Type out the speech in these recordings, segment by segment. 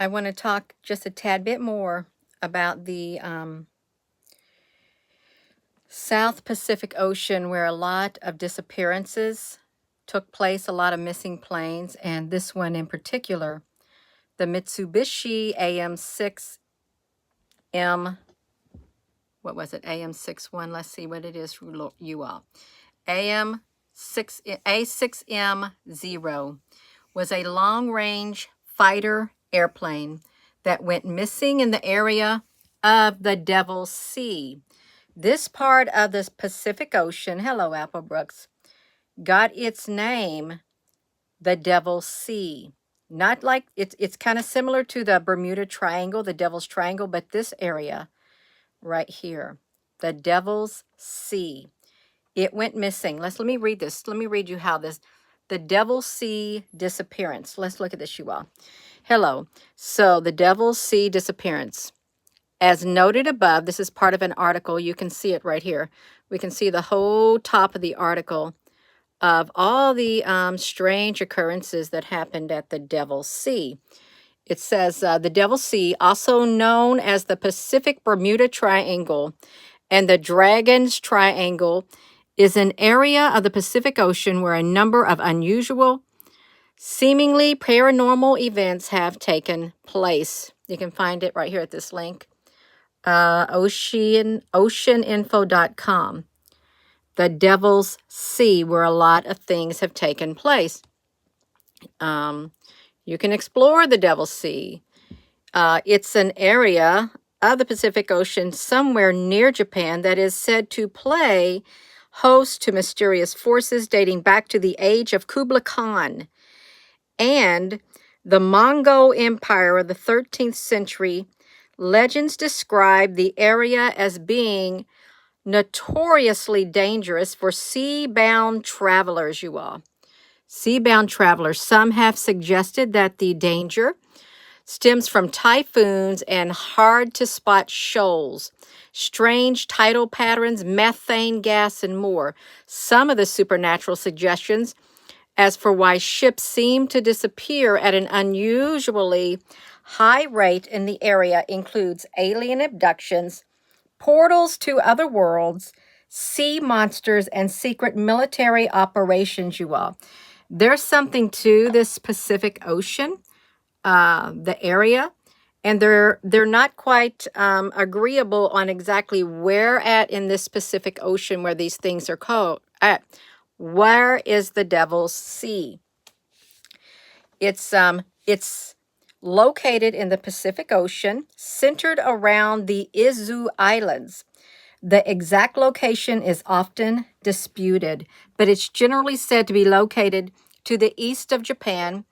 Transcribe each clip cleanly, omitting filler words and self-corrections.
I want to talk just a tad bit more about the South Pacific Ocean, where a lot of disappearances took place, a lot of missing planes, and this one in particular, the Mitsubishi AM6M, what was it, AM61, let's see what it is for you all. A6M0 was a long-range fighter airplane that went missing in the area of the Devil's Sea. This part of the Pacific Ocean, hello Applebrooks, got its name, the Devil's Sea. Not like, it's kind of similar to the Bermuda Triangle, the Devil's Triangle, but this area right here, the Devil's Sea. It went missing. Let me read this. Let me read you how this, the Devil's Sea disappearance. Let's look at this, you all. Hello. So the Devil's Sea disappearance. As noted above, this is part of an article. You can see it right here. We can see the whole top of the article of all the strange occurrences that happened at the Devil's Sea. It says the Devil's Sea, also known as the Pacific Bermuda Triangle and the Dragon's Triangle, is an area of the Pacific Ocean where a number of unusual, seemingly paranormal events have taken place. You can find it right here at this link. Oceaninfo.com. The Devil's Sea, where a lot of things have taken place. You can explore the Devil's Sea. It's an area of the Pacific Ocean somewhere near Japan that is said to play host to mysterious forces dating back to the age of Kublai Khan and the Mongol Empire of the 13th century. Legends describe the area as being notoriously dangerous for sea-bound travelers, you all. Sea-bound travelers. Some have suggested that the danger stems from typhoons and hard-to-spot shoals, strange tidal patterns, methane gas, and more. Some of the supernatural suggestions as for why ships seem to disappear at an unusually high rate in the area includes alien abductions, portals to other worlds, sea monsters, and secret military operations, you all. There's something to this Pacific Ocean, the area, and they're not quite agreeable on exactly where at in this Pacific Ocean where these things are called at. Where is the Devil's Sea? It's located in the Pacific Ocean, centered around the Izu Islands. The exact location is often disputed, but it's generally said to be located to the east of Japan,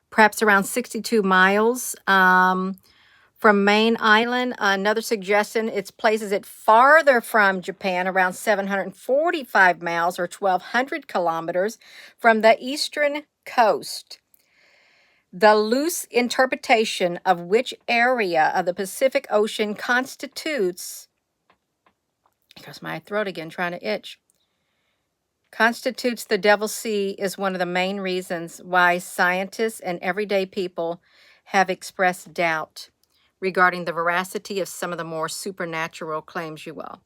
perhaps around 62 miles from Main Island. Another suggestion, it places it farther from Japan, around 745 miles or 1,200 kilometers from the eastern coast. The loose interpretation of which area of the Pacific Ocean constitutes, here's my throat again trying to itch, constitutes the Devil's Sea is one of the main reasons why scientists and everyday people have expressed doubt regarding the veracity of some of the more supernatural claims, you will.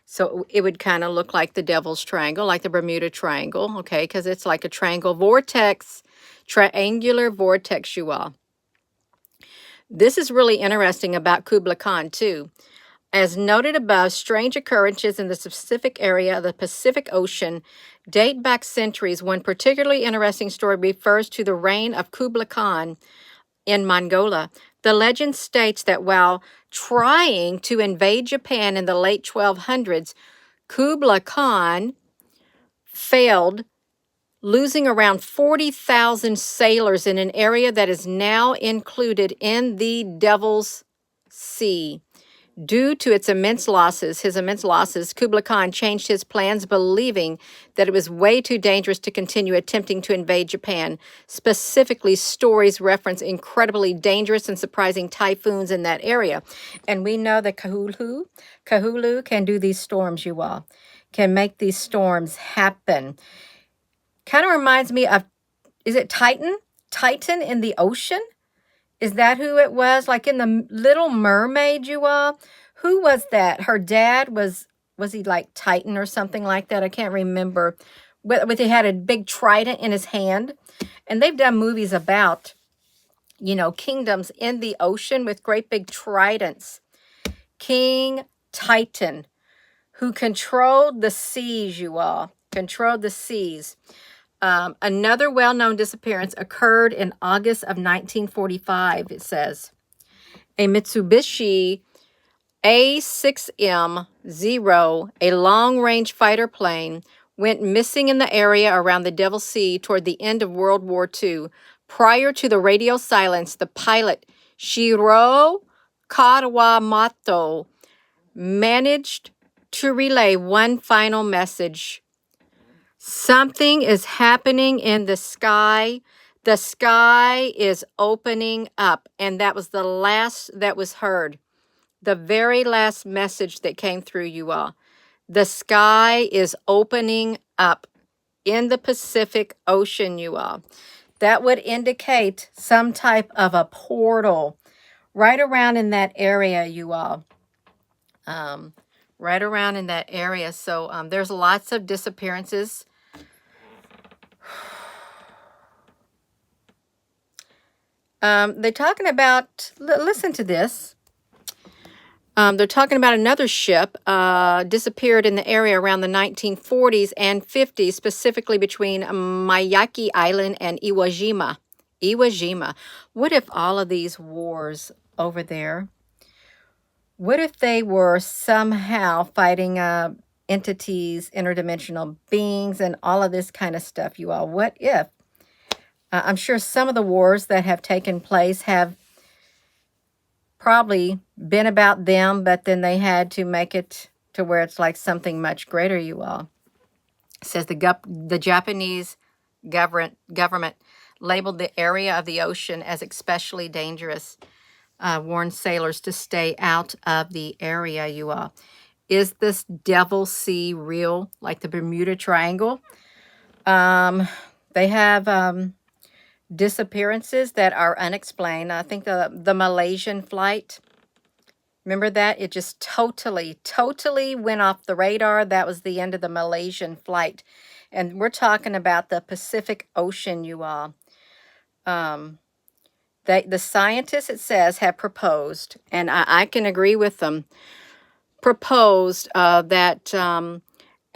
So it would kind of look like the Devil's Triangle, like the Bermuda Triangle, okay, because it's like a triangle vortex, triangular vortex, you all. This is really interesting about Kublai Khan, too. As noted above, strange occurrences in the specific area of the Pacific Ocean date back centuries. One particularly interesting story refers to the reign of Kublai Khan in Mongolia. The legend states that while trying to invade Japan in the late 1200s, Kublai Khan failed, losing around 40,000 sailors in an area that is now included in the Devil's Sea. Due to his immense losses, Kublai Khan changed his plans, believing that it was way too dangerous to continue attempting to invade Japan. Specifically, stories reference incredibly dangerous and surprising typhoons in that area. And we know that Kahulu can do these storms, you all, can make these storms happen. Kind of reminds me of, is it Titan? Titan in the ocean? Is that who it was? Like in the Little Mermaid, you all? Who was that? Her dad was he like Titan or something like that? I can't remember. But he had a big trident in his hand. And they've done movies about, you know, kingdoms in the ocean with great big tridents. King Titan, who controlled the seas, you all. Controlled the seas. Another well-known disappearance occurred in August of 1945, it says. A Mitsubishi A6M 0, a long-range fighter plane, went missing in the area around the Devil Sea toward the end of World War II. Prior to the radio silence, the pilot, Shiro Kawamoto, managed to relay one final message. Something is happening in the sky. The sky is opening up. And that was the last that was heard. The very last message that came through, you all. The sky is opening up in the Pacific Ocean, you all. That would indicate some type of a portal right around in that area, you all. Right around in that area. So there's lots of disappearances. They're talking about, listen to this. They're talking about another ship disappeared in the area around the 1940s and 50s, specifically between Miyake Island and Iwo Jima. Iwo Jima. What if all of these wars over there, what if they were somehow fighting entities, interdimensional beings, and all of this kind of stuff, you all? What if? I'm sure some of the wars that have taken place have probably been about them, but then they had to make it to where it's like something much greater, you all. It says the Japanese government labeled the area of the ocean as especially dangerous, warned sailors to stay out of the area, you all. Is this Devil Sea real, like the Bermuda Triangle? They have disappearances that are unexplained. I think the Malaysian flight, remember that? It just totally went off the radar. That was the end of the Malaysian flight. And we're talking about the Pacific Ocean, you all. The scientists, it says, have proposed, and I can agree with them, proposed that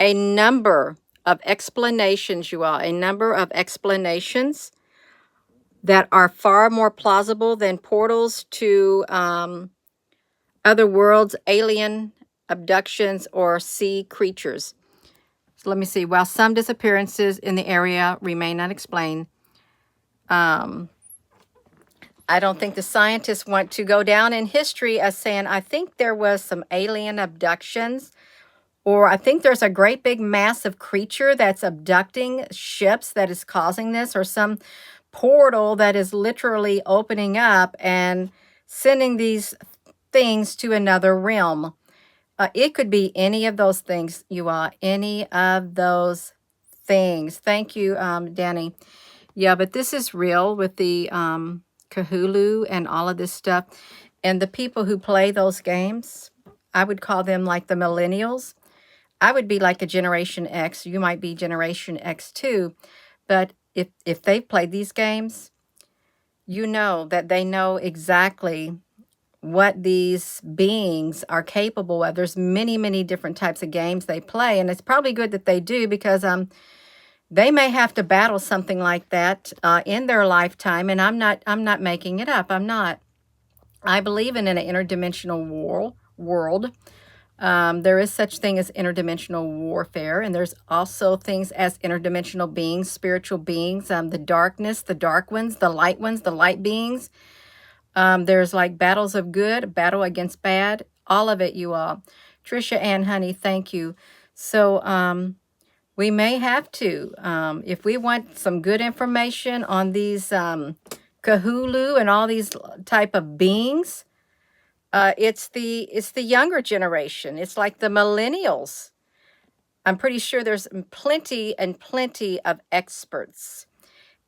a number of explanations, you all, a number of explanations that are far more plausible than portals to other worlds, alien abductions, or sea creatures. So let me see. While some disappearances in the area remain unexplained, I don't think the scientists want to go down in history as saying, I think there was some alien abductions, or I think there's a great big massive creature that's abducting ships that is causing this, or some portal that is literally opening up and sending these things to another realm. It could be any of those things, you all. Any of those things. Thank you, Danny. Yeah, but this is real with the Cthulhu and all of this stuff. And the people who play those games, I would call them like the millennials. I would be like a Generation X. You might be Generation X too. But if they've played these games, you know that they know exactly what these beings are capable of. There's many different types of games they play, and it's probably good that they do, because they may have to battle something like that in their lifetime. And I'm not making it up. I'm not. I believe in an interdimensional world. There is such thing as interdimensional warfare, and there's also things as interdimensional beings, spiritual beings, the darkness, the dark ones, the light beings. There's like battles of good, battle against bad, all of it, you all. Trisha Ann, honey, thank you. So we may have to, if we want some good information on these Cthulhu and all these type of beings, it's the younger generation. It's like the millennials. I'm pretty sure there's plenty of experts.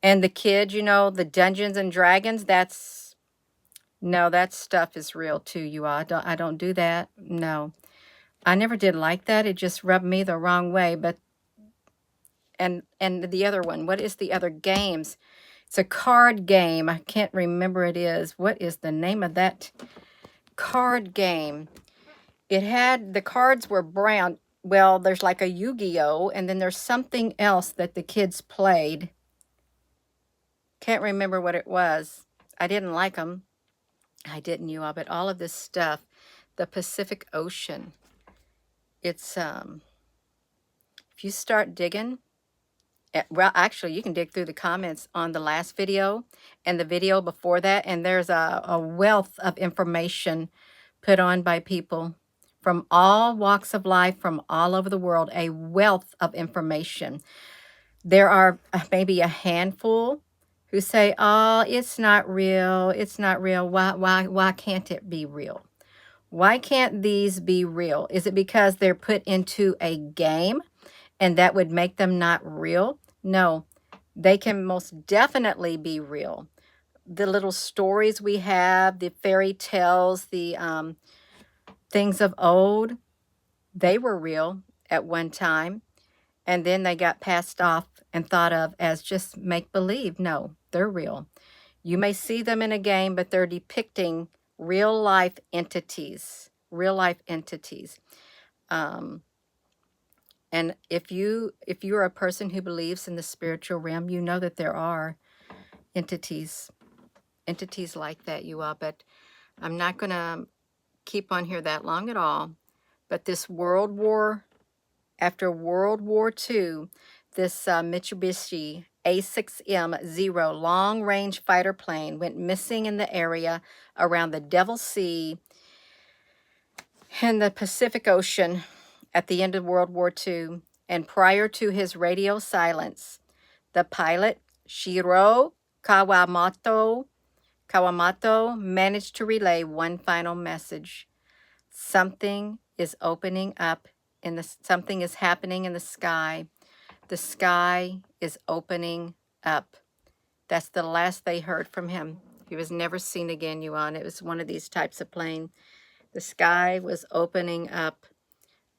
And the kids, you know, the Dungeons and Dragons, that's No, that stuff is real too, you all. I don't do that. No. I never did like that. It just rubbed me the wrong way. But and the other one, what is the other games? It's a card game. I can't remember it is. What is the name of that card game? It had, the cards were brown. Well, there's like a Yu-Gi-Oh! And then there's something else that the kids played. Can't remember what it was. I didn't like them. I didn't, you all, but all of this stuff, the Pacific Ocean, it's, if you start digging, well, actually, you can dig through the comments on the last video and the video before that, and there's a wealth of information put on by people from all walks of life, from all over the world, a wealth of information. There are maybe a handful who say, oh, it's not real, it's not real. Why can't it be real? Why can't these be real? Is it because they're put into a game and that would make them not real? No, they can most definitely be real. The little stories we have, the fairy tales, the things of old, they were real at one time. And then they got passed off and thought of as just make-believe. No, they're real. You may see them in a game, but they're depicting real-life entities. Real-life entities. And if you're a person who believes in the spiritual realm, you know that there are entities like that, you all. But I'm not going to keep on here that long at all. But this after World War II, this Mitsubishi A6M Zero long-range fighter plane went missing in the area around the Devil's Sea and the Pacific Ocean at the end of World War II. And prior to his radio silence, the pilot, Shiro Kawamoto, managed to relay one final message. Something is opening up something is happening in the sky. The sky is opening up. That's the last they heard from him. He was never seen again, you all. And it was one of these types of plane. The sky was opening up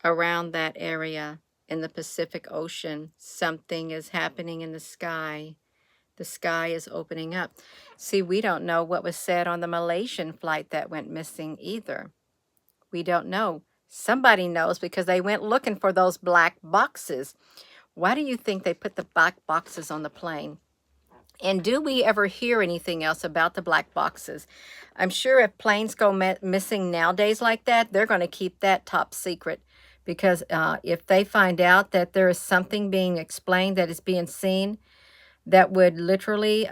around that area in the Pacific Ocean. Something is happening in the sky. The sky is opening up. See, we don't know what was said on the Malaysian flight that went missing either. We don't know. Somebody knows because they went looking for those black boxes. Why do you think they put the black boxes on the plane? And do we ever hear anything else about the black boxes? I'm sure if planes go missing nowadays like that, they're going to keep that top secret. Because if they find out that there is something being explained that is being seen that would literally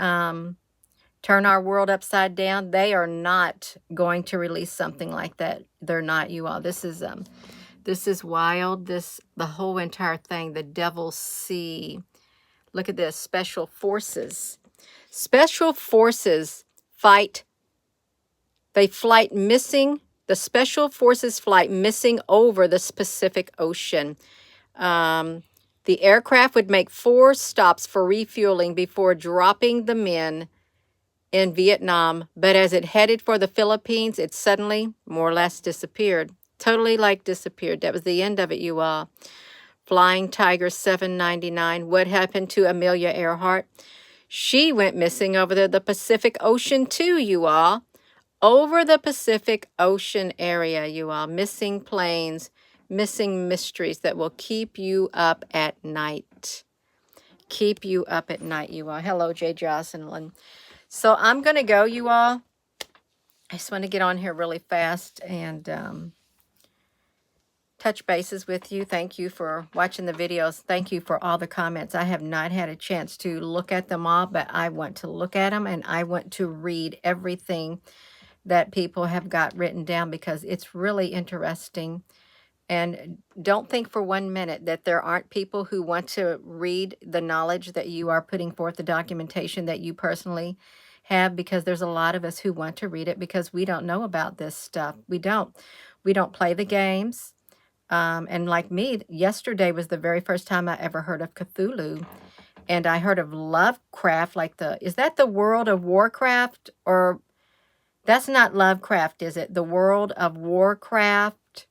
turn our world upside down, they are not going to release something like that. They're not, you all. This is wild. The whole entire thing, the Devil's Sea. Look at this, special forces. Special forces fight. They flight missing. The special forces flight missing over the Pacific Ocean. The aircraft would make 4 stops for refueling before dropping the men in Vietnam, but as it headed for the Philippines, it suddenly more or less disappeared. Totally disappeared. That was the end of it, you all. Flying Tiger 799. What happened to Amelia Earhart? She went missing over the Pacific Ocean too, you all. Over the Pacific Ocean area, you all. Missing planes, missing mysteries that will keep you up at night. Keep you up at night, you all. Hello, Jay Jocelyn. So I'm going to go, you all. I just want to get on here really fast and touch bases with you. Thank you for watching the videos. Thank you for all the comments. I have not had a chance to look at them all, but I want to look at them and I want to read everything that people have got written down because it's really interesting. And don't think for 1 minute that there aren't people who want to read the knowledge that you are putting forth, the documentation that you personally have, because there's a lot of us who want to read it because we don't know about this stuff. We don't play the games. And like me, yesterday was the very first time I ever heard of Cthulhu. And I heard of Lovecraft, is that the World of Warcraft? Or That's not Lovecraft, is it? The World of Warcraft?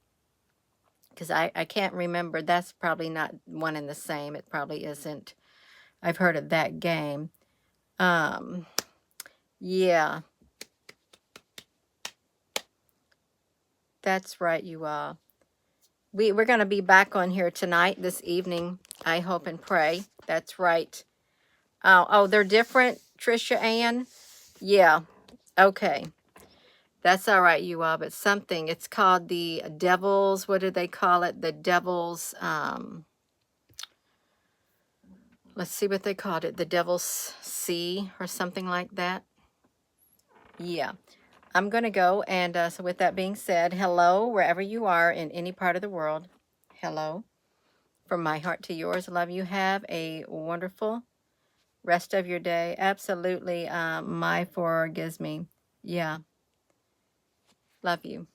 Because I can't remember. That's probably not one and the same. It probably isn't. I've heard of that game. Yeah, that's right, you all. We're going to be back on here tonight, this evening, I hope and pray. That's right. Oh, they're different, Trisha Ann? Yeah, okay. That's all right, you all, but something. It's called the Devil's, what do they call it? The Devil's, let's see what they called it. The Devil's Sea or something like that. Yeah. I'm going to go, and so with that being said, hello, wherever you are in any part of the world. Hello. From my heart to yours, love you. Have a wonderful rest of your day. Absolutely. My forgives me. Yeah. Love you.